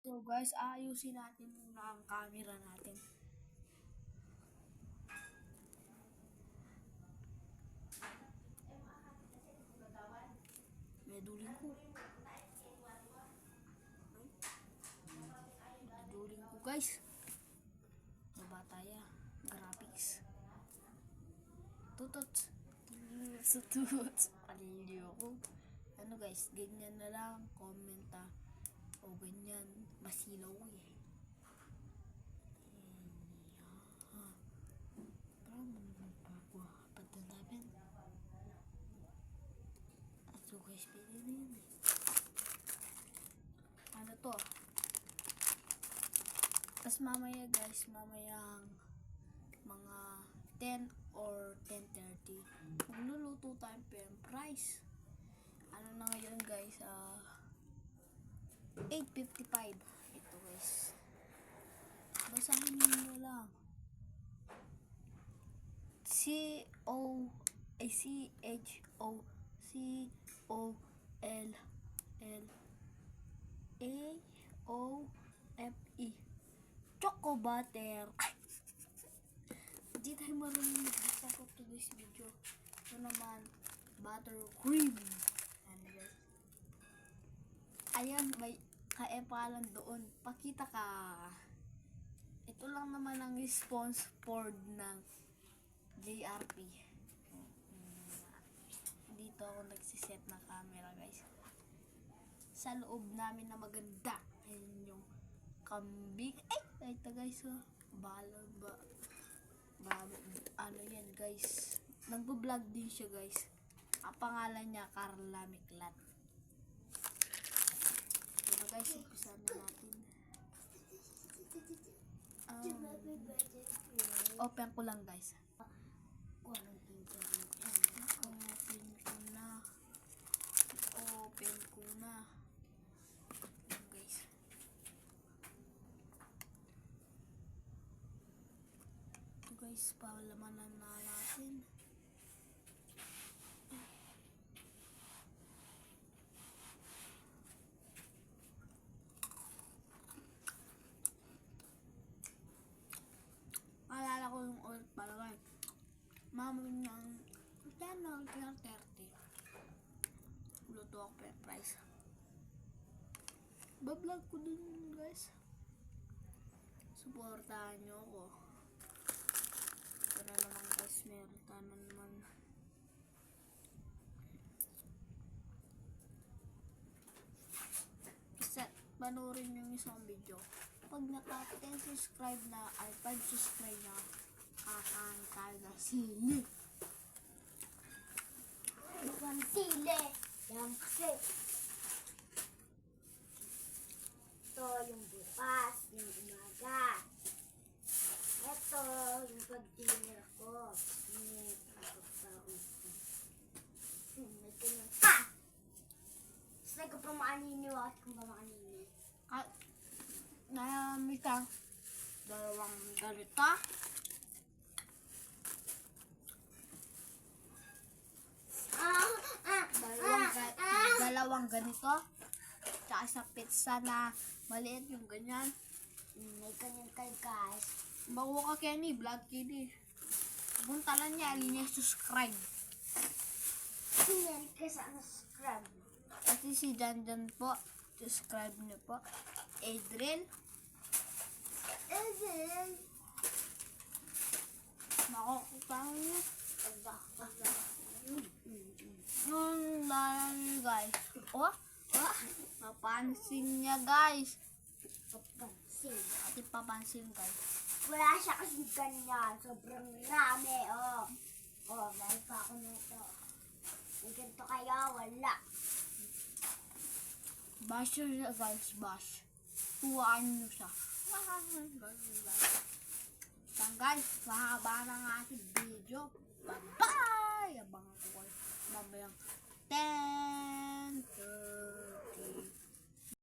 So guys, ayusin natin muna ang camera natin. May duling ko. Duling ko guys. Nabataya. Graphics. Tutots. Sa tutots. Palilyo ko. Ano guys, ganyan na lang. Comment o ganyan. Masilaw eh. So guys, pwede na yun eh. Ano to? Tapos mamaya guys, mamayang mga 10 or 10:30 magluluto tayo PM price. Ano na ngayon guys, 8:55. Ito guys, basahin niyo lang. CHOCOLAOFE Choco butter. Hindi tayo marunong magbasa ko to this video. Ito naman, butter cream. Ayan, may kaepalan doon. Pakita ka. Ito lang naman ang response board ng JRP. Dito ako nagsiset ng camera guys. Sa loob namin na maganda. Ayun yung kambing. Ay, ito guys. Ano yan guys. Nagbo-vlog din siya guys. Ang pangalan niya Carla Miklat. Diba guys, umpisa na natin. Open ko lang guys. Open ko na. Guys. Ito guys, palamanan na natin. Alala ko yung oil palagay. Mamon ng 10 or 30. Luto ako per price. Bablog ko din guys. Suportahan nyo ako. Ito na naman guys, meron na naman. Panoorin yung isang video. Pag naka-10 subscribe na, ay 5 subscribe na, kakain tayo na sili. Ibang sili. Yan kasi. Ito yung bukas, yung umaga. Ito yung pag-dinner ko. May kanyang Say ko pa maaniniwat kung ba maaniniwat. Nayami ka. Dalawang ganito. Dalawang ganito. Tsaka sa pizza na maliit yung ganyan. May ganyan kayo guys. Bago ka Kenny, vlog Kenny. Punta lang niya, alinya subscribe. Sinyan ka sa subscribe. Kasi si Janjan po, subscribe niyo po. Adriel. Makakutang niyo. Nung lang guys. Napansin niya guys. Papansin guys. Wala siya kasi ganyan. Sobrang rami. Meron pa ako nito. May ganito kaya wala. Bash siya guys, bash. Tuwaan nyo siya. Yan guys, mahaba na ang ating video. Bye-bye! Abangan ko kayo mamayang 10